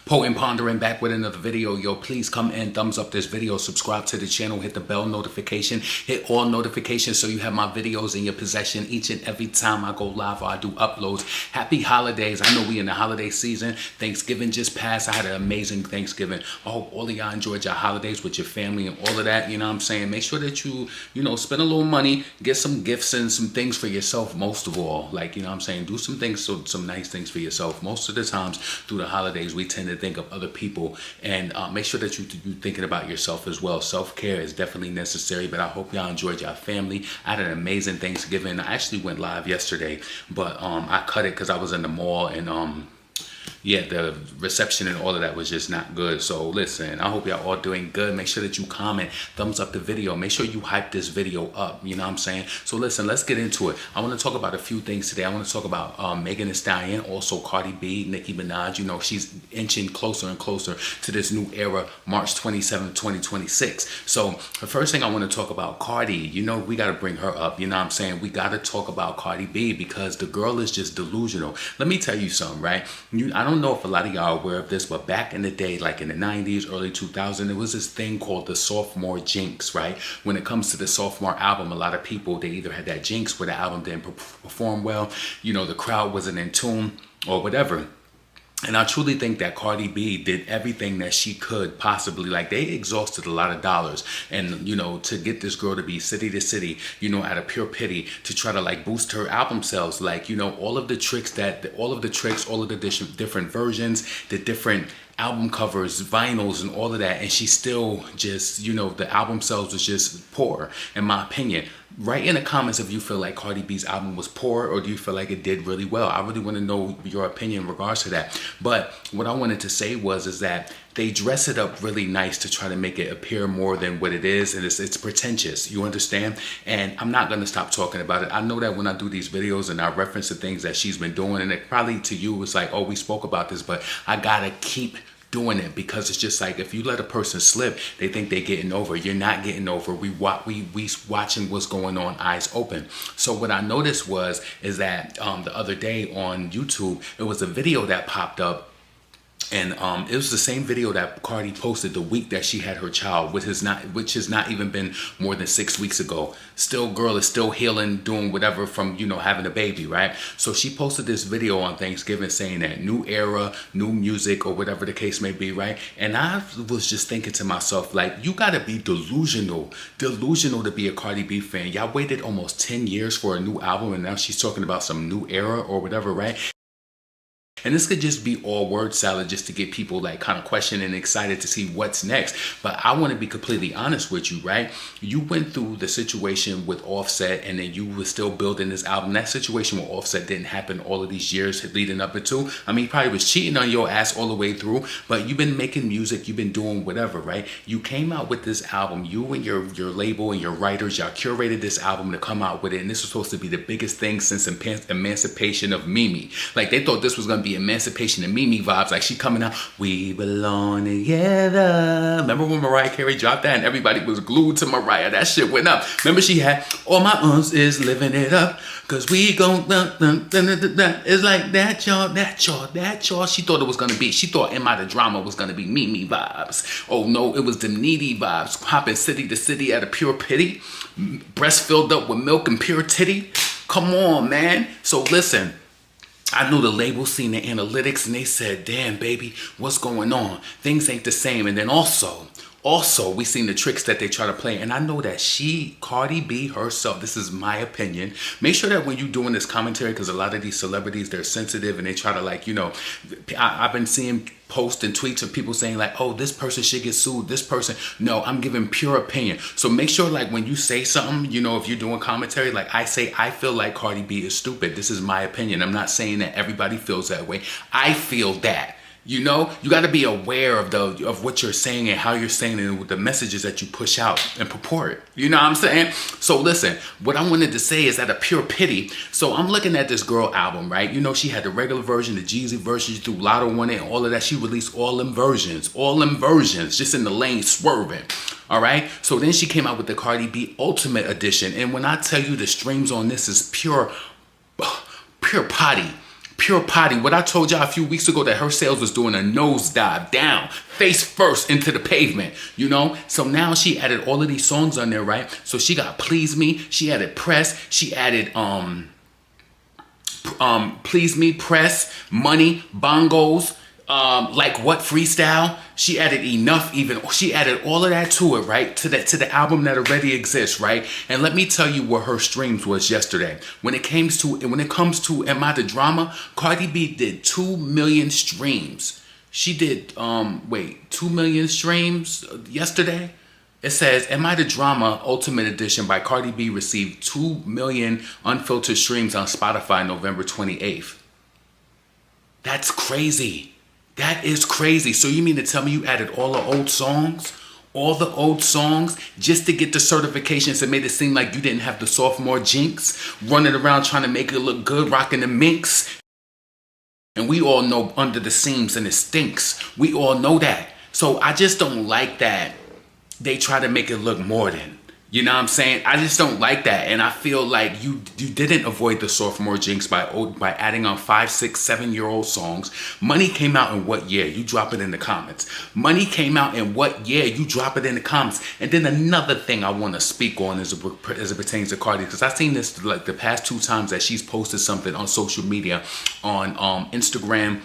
Potent Pondering back with another video. Yo, please come and thumbs up this video, subscribe to the channel, hit the bell notification, hit all notifications so you have my videos in your possession each and every time I go live or I do uploads. Happy holidays. I know we in the holiday season. Thanksgiving just passed. I had an amazing Thanksgiving. I hope all of y'all enjoyed your holidays with your family and all of that. You know what I'm saying? Make sure that you spend a little money, get some gifts and some things for yourself most of all. Like, you know what I'm saying? Do some things, some nice things for yourself. Most of the times through the holidays, we tend to think of other people, and make sure that you're thinking about yourself as well. Self-care is definitely necessary, but I hope y'all enjoyed your family. I had an amazing Thanksgiving. I actually went live yesterday, but I cut it because I was in the mall, and yeah, the reception and all of that was just not good. So listen, I hope y'all all doing good. Make sure that you comment, thumbs up the video. Make sure you hype this video up. You know what I'm saying? So listen, let's get into it. I want to talk about a few things today. I want to talk about Megan Thee Stallion, also Cardi B, Nicki Minaj. You know, she's inching closer and closer to this new era, March 27, 2026. So the first thing I want to talk about, Cardi, you know, we got to bring her up. You know what I'm saying? We got to talk about Cardi B because the girl is just delusional. Let me tell you something, right? I don't know if a lot of y'all are aware of this, but back in the day, like in the 90s, early 2000s, there was this thing called the Sophomore jinx, right? When it comes to the Sophomore album, a lot of people, they either had that jinx where the album didn't perform well, you know, the crowd wasn't in tune or whatever. And I truly think that Cardi B did everything that she could possibly. Like, they exhausted a lot of dollars, and, you know, to get this girl to be city to city, you know, out of pure pity, to try to like boost her album sales. Like, you know, all of the different versions, the different album covers, vinyls, and all of that, and she still just, you know, the album sales was just poor, in my opinion. Write in the comments if you feel like Cardi B's album was poor, or do you feel like it did really well. I really want to know your opinion in regards to that. But what I wanted to say is that they dress it up really nice to try to make it appear more than what it is, and it's pretentious, you understand? And I'm not going to stop talking about it. I know that when I do these videos and I reference the things that she's been doing, and it probably to you was like, oh, we spoke about this, but I gotta keep doing it, because it's just like, if you let a person slip, they think they're getting over. You're not getting over. We watching what's going on, eyes open. So what I noticed is that the other day on YouTube, it was a video that popped up. And it was the same video that Cardi posted the week that she had her child, which has not even been more than 6 weeks ago. Still, girl is still healing, doing whatever from, you know, having a baby, right? So she posted this video on Thanksgiving saying that new era, new music, or whatever the case may be, right? And I was just thinking to myself, like, you gotta be delusional to be a Cardi B fan. Y'all waited almost 10 years for a new album, and now she's talking about some new era or whatever, right? And this could just be all word salad just to get people like kind of questioning and excited to see what's next. But I want to be completely honest with you, right? You went through the situation with Offset, and then you were still building this album. That situation with Offset didn't happen all of these years leading up into. I mean, he probably was cheating on your ass all the way through, but you've been making music, you've been doing whatever, right? You came out with this album, you and your label and your writers, y'all curated this album to come out with it. And this was supposed to be the biggest thing since Emancipation of Mimi. Like, they thought this was going to be Emancipation and Mimi vibes, like she coming out, we belong together. Remember when Mariah Carey dropped that and everybody was glued to Mariah? That shit went up. Remember she had, all my uns is living it up, cause we gon' it's like that y'all. She thought it was gonna be, she thought Am I the Drama was gonna be Mimi vibes. Oh no, it was the needy vibes, hopping city to city out of pure pity, breast filled up with milk and pure titty. Come on, man. So listen, I knew the label seen the analytics, and they said, damn, baby, what's going on? Things ain't the same. And then also, we seen the tricks that they try to play. And I know that Cardi B herself, this is my opinion. Make sure that when you're doing this commentary, because a lot of these celebrities, they're sensitive and they try to, like, you know, I've been seeing posts and tweets of people saying like, oh, this person should get sued, this person. No, I'm giving pure opinion. So make sure, like, when you say something, you know, if you're doing commentary, like I say, I feel like Cardi B is stupid. This is my opinion. I'm not saying that everybody feels that way. I feel that. You know, you got to be aware of what you're saying and how you're saying it, and the messages that you push out and purport. You know what I'm saying? So listen, what I wanted to say is out of pure pity. So I'm looking at this girl album, right? You know, she had the regular version, the Jeezy version, she threw Lotto on it, and all of that. She released all them versions, just in the lane swerving. All right. So then she came out with the Cardi B Ultimate Edition. And when I tell you the streams on this is pure potty. Pure potty. What I told y'all a few weeks ago, that her sales was doing a nosedive down, face first into the pavement, you know? So now she added all of these songs on there, right? So she got Please Me, she added Press, she added Please Me, Press, Money, Bongos, Like What, Freestyle. She added Enough, even. She added all of that to it, right? To the album that already exists, right? And let me tell you what her streams was yesterday. When it comes to Am I the Drama, Cardi B did 2 million streams. She did 2 million streams yesterday. It says, Am I the Drama Ultimate Edition by Cardi B received 2 million unfiltered streams on Spotify November 28th. That's crazy. That is crazy. So you mean to tell me you added all the old songs? All the old songs just to get the certifications that made it seem like you didn't have the sophomore jinx, running around trying to make it look good, rocking the minks. And we all know under the seams and it stinks. We all know that. So I just don't like that they try to make it look more than. You know what I'm saying? I just don't like that. And I feel like you didn't avoid the sophomore jinx by adding on 5, 6, 7-year-old songs. Money came out in what year? You drop it in the comments. Money came out in what year? You drop it in the comments. And then another thing I want to speak on as it pertains to Cardi, because I've seen this like the past 2 times that she's posted something on social media, on Instagram.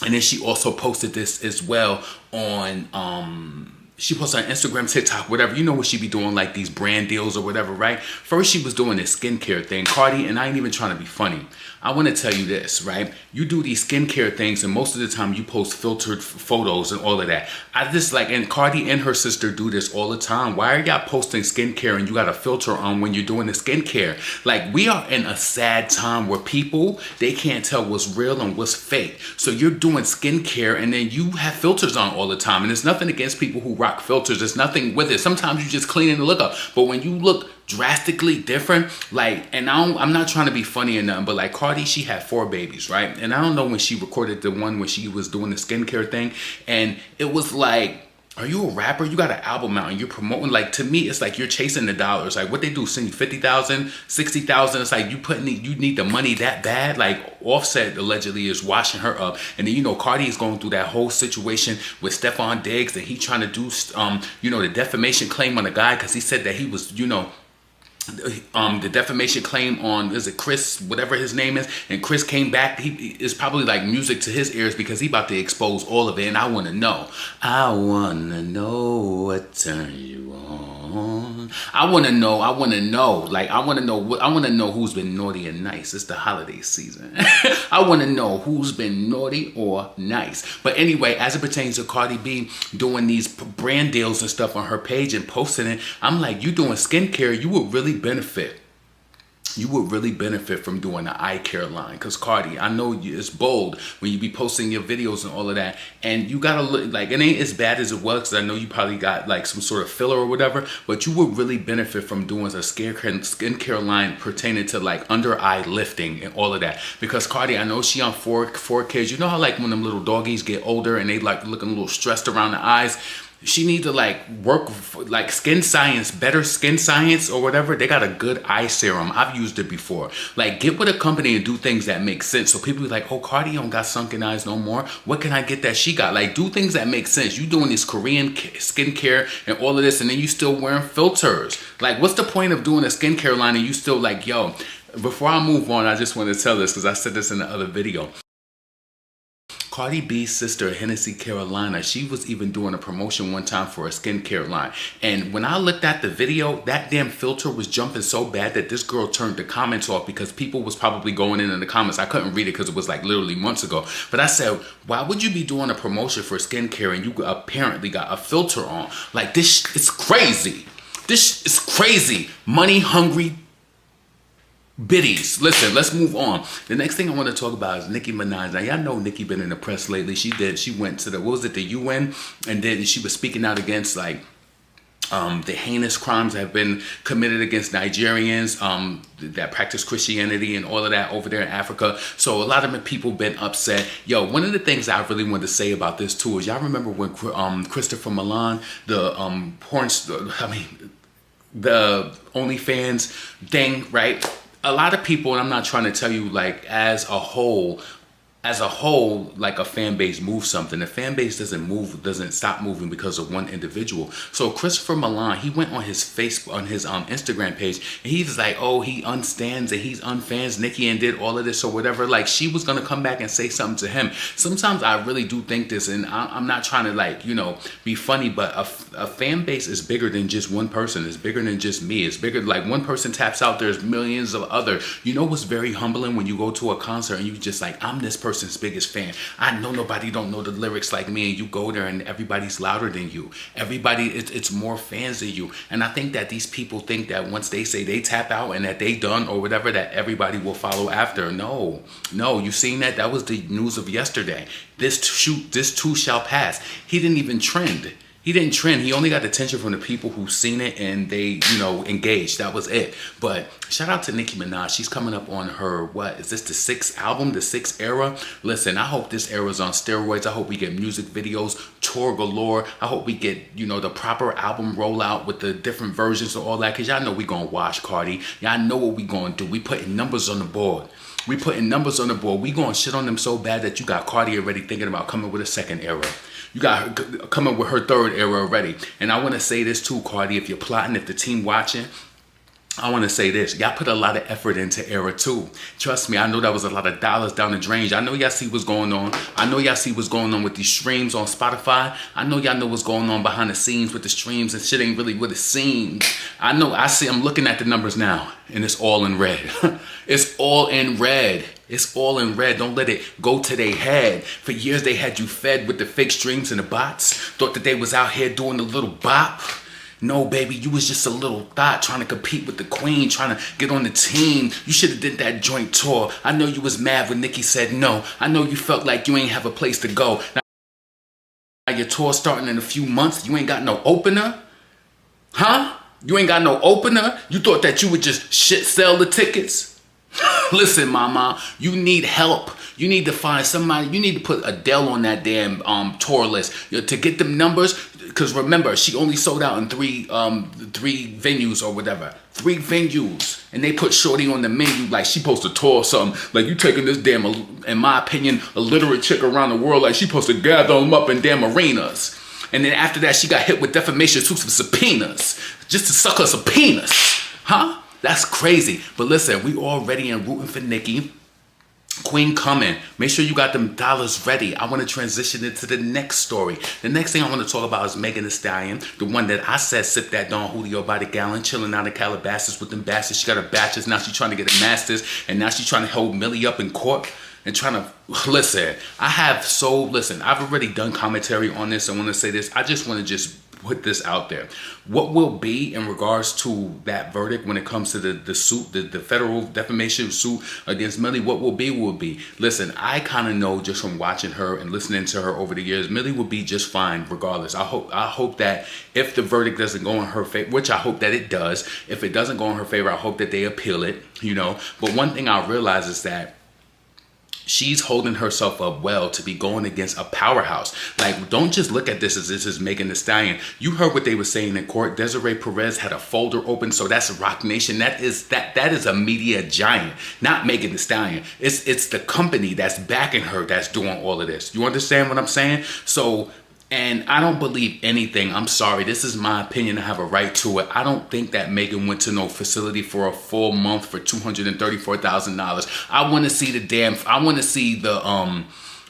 And then she also posted this as well on she posted on Instagram, TikTok, whatever. You know what she be doing, like these brand deals or whatever, right? First, she was doing this skincare thing. Cardi, and I ain't even trying to be funny. I want to tell you this, right? You do these skincare things, and most of the time you post filtered photos and all of that. I just like, and Cardi and her sister do this all the time. Why are y'all posting skincare and you got a filter on when you're doing the skincare? Like, we are in a sad time where people, they can't tell what's real and what's fake. So you're doing skincare and then you have filters on all the time. And there's nothing against people who rock filters. There's nothing with it. Sometimes you just clean the look up. But when you look drastically different, like, and I'm not trying to be funny or nothing, but like Cardi, she had 4 babies, right? And I don't know when she recorded the one when she was doing the skincare thing, and it was like, are you a rapper? You got an album out and you're promoting. Like, to me, it's like you're chasing the dollars. Like, what they do, send you 50,000, 60,000. It's like you need the money that bad. Like, Offset allegedly is washing her up, and then you know Cardi is going through that whole situation with Stephon Diggs, and he trying to do the defamation claim on the guy because he said that he was the defamation claim on, is it Chris, whatever his name is, and Chris came back. He is probably like music to his ears because he about to expose all of it. And I want to know what turns you on. I want to know who's been naughty and nice. It's the holiday season. I want to know who's been naughty or nice. But anyway, as it pertains to Cardi B doing these brand deals and stuff on her page and posting it, I'm like, you doing skincare, you would really benefit. You would really benefit from doing the eye care line. Because Cardi, I know it's bold when you be posting your videos and all of that. And you got to look like, it ain't as bad as it was. Because I know you probably got like some sort of filler or whatever. But you would really benefit from doing a skincare line pertaining to like under eye lifting and all of that. Because Cardi, I know she on 4 kids. You know how like when them little doggies get older and they like looking a little stressed around the eyes? She need to like work like skin science, better skin science or whatever. They got a good eye serum. I've used it before. Like, get with a company and do things that make sense. So people be like, oh, Cardi don't got sunken eyes no more. What can I get that she got? Like, do things that make sense. You doing this Korean skincare and all of this, and then you still wearing filters. Like, what's the point of doing a skincare line and you still like, yo, before I move on, I just want to tell this because I said this in the other video. Cardi B's sister, Hennessy Carolina, she was even doing a promotion one time for a skincare line. And when I looked at the video, that damn filter was jumping so bad that this girl turned the comments off because people was probably going in the comments. I couldn't read it because it was like literally months ago. But I said, why would you be doing a promotion for skincare and you apparently got a filter on? Like, this is crazy. This is crazy. Money hungry biddies. Listen, let's move on. The next thing I want to talk about is Nicki Minaj. Now, y'all know Nicki been in the press lately. She went to the UN, and then she was speaking out against like the heinous crimes that have been committed against Nigerians that practice Christianity and all of that over there in Africa. So a lot of people been upset. Yo, one of the things I really wanted to say about this too is, y'all remember when Christopher Milan, the the OnlyFans thing, right? a lot of people, and I'm not trying to tell you like as a whole, like a fan base moves something. The fan base doesn't stop moving because of one individual. So Christopher Milan, he went on his Facebook, on his Instagram page, and he was like, oh, he unstands and he's unfans Nicki and did all of this or whatever. Like she was gonna come back and say something to him. Sometimes I really do think this, and I'm not trying to like, you know, be funny, but a fan base is bigger than just one person. It's bigger than just me. It's bigger, like one person taps out, there's millions of other. You know what's very humbling when you go to a concert and you just like, I'm this person's biggest fan. I know nobody don't know the lyrics like me, and you go there and everybody's louder than you. Everybody, it's more fans than you. And I think that these people think that once they say they tap out and that they done or whatever, that everybody will follow after. No, you seen that? That was the news of yesterday. This too shall pass. He didn't even trend. He didn't trend. He only got attention from the people who seen it and they, you know, engaged. That was it. But shout out to Nicki Minaj. She's coming up on her, what, is this the 6th album, the 6th era? Listen, I hope this era's on steroids. I hope we get music videos, tour galore. I hope we get, you know, the proper album rollout with the different versions of all that. Because y'all know we going to watch Cardi. Y'all know what we going to do. We putting numbers on the board. We going to shit on them so bad that you got Cardi already thinking about coming with a 2nd era. You got her coming with her 3rd era already. And I want to say this too, Cardi, if you're plotting, if the team watching, I want to say this. Y'all put a lot of effort into Era 2. Trust me, I know that was a lot of dollars down the drain. I know y'all see what's going on. I know y'all see what's going on with these streams on Spotify. I know y'all know what's going on behind the scenes with the streams, and shit ain't really what it seems. I'm looking at the numbers now, and it's all in red. It's all in red. It's all in red. Don't let it go to their head. For years, they had you fed with the fake streams and the bots. Thought that they was out here doing the little bop. No, baby, you was just a little thought trying to compete with the queen, trying to get on the team. You should have did that joint tour. I know you was mad when Nicki said no. I know you felt like you ain't have a place to go. Now your tour starting in a few months. You ain't got no opener? Huh? You ain't got no opener? You thought that you would just sell the tickets? Listen, mama, you need help. You need to find somebody. You need to put Adele on that damn tour list to get them numbers. Because remember, she only sold out in three venues or whatever. 3 venues. And they put Shorty on the menu like she supposed to tour something. Like you taking this damn, in my opinion, illiterate chick around the world like she supposed to gather them up in damn arenas. And then after that, she got hit with defamation suits and subpoenas. Just to suck her subpoenas. Huh? That's crazy. But listen, we all ready and rooting for Nicki. Queen coming. Make sure you got them dollars ready. I want to transition into the next story. The next thing I want to talk about is Megan Thee Stallion. The one that I said sip that Don Julio by the gallon, chilling out in Calabasas with them bastards. She got her bachelor's. Now she's trying to get a master's. And now she's trying to hold Millie up in court. And trying to, listen, I've already done commentary on this. I want to say this. I just want to just put this out there. What will be in regards to that verdict when it comes to the suit, the federal defamation suit against Millie, what will be. Listen, I kind of know just from watching her and listening to her over the years, Millie will be just fine regardless. I hope that if the verdict doesn't go in her favor, which I hope that it does, if it doesn't go in her favor, I hope that they appeal it, you know. But one thing I realize is that she's holding herself up well to be going against a powerhouse. Like, don't just look at this as this is Megan Thee Stallion. You heard what they were saying in court. Desiree Perez had a folder open, so that's Roc Nation. That is a media giant, not Megan Thee Stallion. It's the company that's backing her that's doing all of this. You understand what I'm saying? So, and I don't believe anything. I'm sorry. This is my opinion. I have a right to it. I don't think that Megan went to no facility for a full month for $234,000. I want to see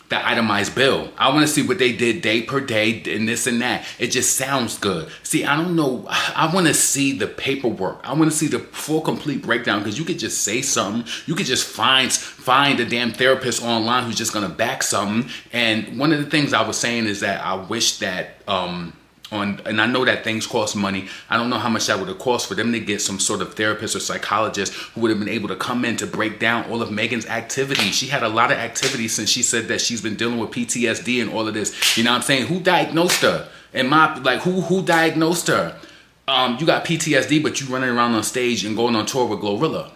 the itemized bill. I want to see what they did day per day and this and that. It just sounds good. See, I don't know. I want to see the paperwork. I want to see the full complete breakdown, because you could just say something. You could just find a damn therapist online who's just going to back something. And one of the things I was saying is that I wish that and I know that things cost money. I don't know how much that would have cost for them to get some sort of therapist or psychologist who would have been able to come in to break down all of Megan's activity. She had a lot of activity since she said that she's been dealing with PTSD and all of this. You know what I'm saying? Who diagnosed her? Who diagnosed her? You got PTSD, but you running around on stage and going on tour with Glorilla.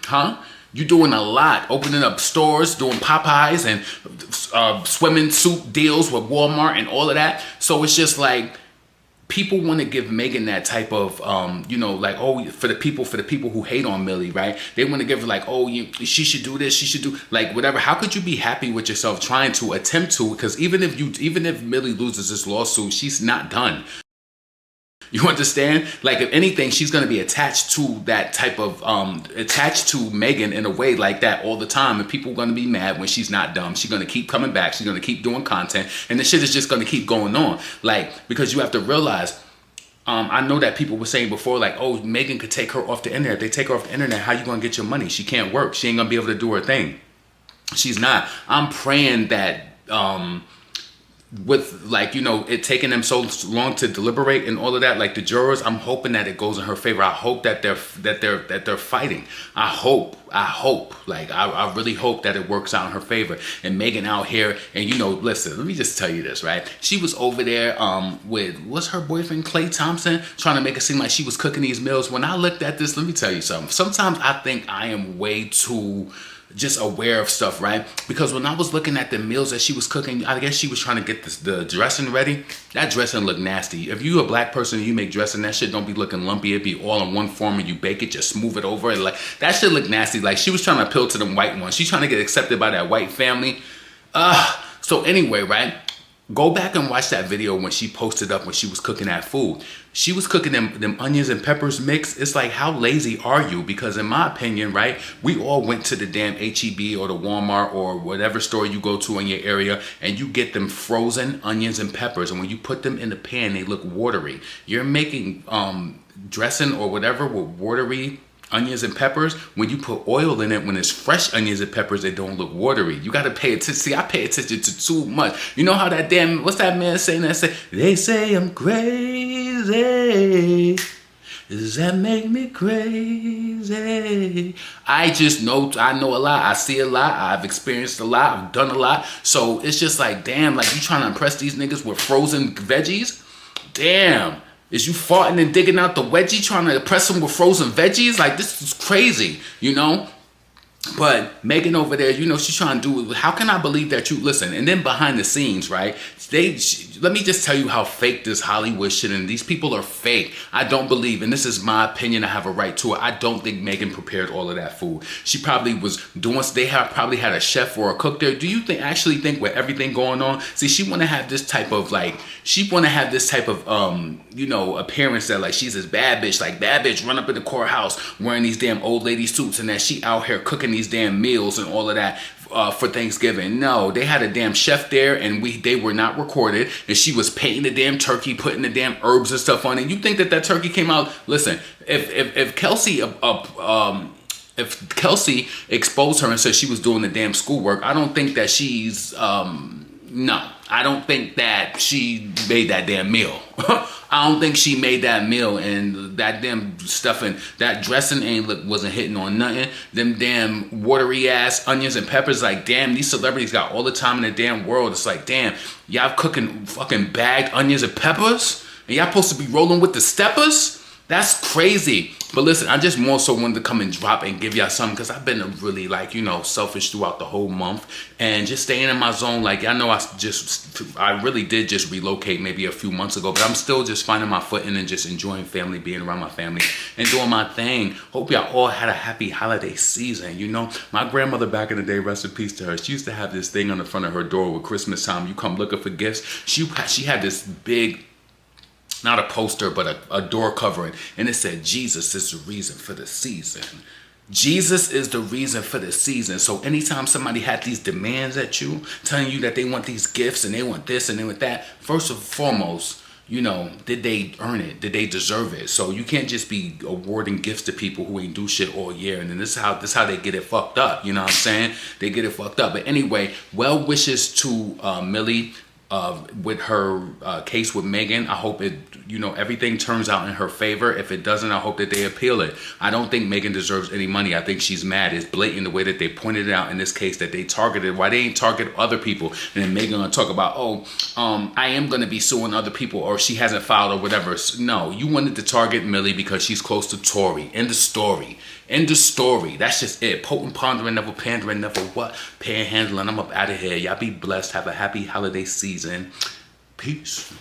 Huh? You doing a lot, opening up stores, doing Popeyes and swimming suit deals with Walmart and all of that. So it's just like, people want to give Megan that type of, like, oh, for the people who hate on Millie, right? They want to give her like, oh, she should do this, she should do like whatever. How could you be happy with yourself trying to attempt to? Because even if Millie loses this lawsuit, she's not done. You understand? Like, if anything, she's going to be attached to that type of, attached to Megan in a way like that all the time. And people are going to be mad when she's not done. She's going to keep coming back. She's going to keep doing content. And the shit is just going to keep going on. Like, because you have to realize, I know that people were saying before, like, oh, Megan could take her off the internet. If they take her off the internet, how you going to get your money? She can't work. She ain't going to be able to do her thing. She's not. I'm praying that, with like, it taking them so long to deliberate and all of that, like the jurors, I'm hoping that it goes in her favor. I hope that they're fighting. I hope, like, I really hope that it works out in her favor. And Megan out here, and listen, let me just tell you this, right? She was over there with, what's her boyfriend, Klay Thompson, trying to make it seem like she was cooking these meals. When I looked at this, let me tell you something. Sometimes I think I am way too just aware of stuff, right? Because when I was looking at the meals that she was cooking, I guess she was trying to get the dressing ready. That dressing looked nasty. If you a black person and you make dressing, that shit don't be looking lumpy. It be all in one form, and you bake it, just smooth it over. And like, that shit look nasty. Like, she was trying to appeal to them white ones. She's trying to get accepted by that white family. So anyway, right? Go back and watch that video when she posted up when she was cooking that food. She was cooking them onions and peppers mix. It's like, how lazy are you? Because in my opinion, right, we all went to the damn HEB or the Walmart or whatever store you go to in your area, and you get them frozen onions and peppers. And when you put them in the pan, they look watery. You're making dressing or whatever with watery onions and peppers. When you put oil in it, when it's fresh onions and peppers, they don't look watery. You got to pay attention. See, I pay attention to too much. You know how that damn, what's that man saying that say, they say I'm crazy. Does that make me crazy? I just know, I know a lot. I see a lot. I've experienced a lot. I've done a lot. So it's just like, damn, like, you trying to impress these niggas with frozen veggies? Damn. Is you farting and digging out the wedgie trying to impress them with frozen veggies? Like, this is crazy, But Megan over there, she's trying to do, how can I believe that you, listen, and then behind the scenes, right, let me just tell you how fake this Hollywood shit, and these people are fake. I don't believe, and this is my opinion, I have a right to it, I don't think Megan prepared all of that food. She probably was doing, probably had a chef or a cook there. Do you actually think with everything going on, see, she want to have this type of, like, appearance that, like, she's this bad bitch, like, bad bitch run up in the courthouse wearing these damn old lady suits, and that she out here cooking these damn meals and all of that for Thanksgiving. No, they had a damn chef there, and they were not recorded, and she was painting the damn turkey, putting the damn herbs and stuff on it. You think that turkey came out? Listen, if Kelsey exposed her and said she was doing the damn schoolwork, I don't think that she's no, I don't think that she made that damn meal. I don't think she made that meal, and that damn stuffing, that dressing wasn't hitting on nothing. Them damn watery ass onions and peppers, like, damn, these celebrities got all the time in the damn world. It's like, damn, y'all cooking fucking bagged onions and peppers, and y'all supposed to be rolling with the steppers? That's crazy. But listen, I just more so wanted to come and drop and give y'all something, because I've been really, like, selfish throughout the whole month and just staying in my zone. Like, I know I really did just relocate maybe a few months ago, but I'm still just finding my footing and just enjoying family, being around my family and doing my thing. Hope y'all all had a happy holiday season. My grandmother back in the day, rest in peace to her, she used to have this thing on the front of her door with Christmas time. You come looking for gifts. She had this big, not a poster, but a door covering. And it said, Jesus is the reason for the season. Jesus is the reason for the season. So anytime somebody had these demands at you, telling you that they want these gifts and they want this and they want that, first and foremost, did they earn it? Did they deserve it? So you can't just be awarding gifts to people who ain't do shit all year. And then this is how they get it fucked up. You know what I'm saying? They get it fucked up. But anyway, well wishes to Millie. With her case with Megan. I hope everything turns out in her favor. If it doesn't, I hope that they appeal it. I don't think Megan deserves any money. I think she's mad. It's blatant the way that they pointed it out in this case, that they targeted. Why they ain't target other people? And then Megan gonna talk about, I am gonna be suing other people, or she hasn't filed or whatever. No, you wanted to target Millie because she's close to Tory. End of story. End of story. That's just it. Potent, pondering, never pandering, never what? Panhandling. I'm up out of here. Y'all be blessed. Have a happy holiday season. Peace.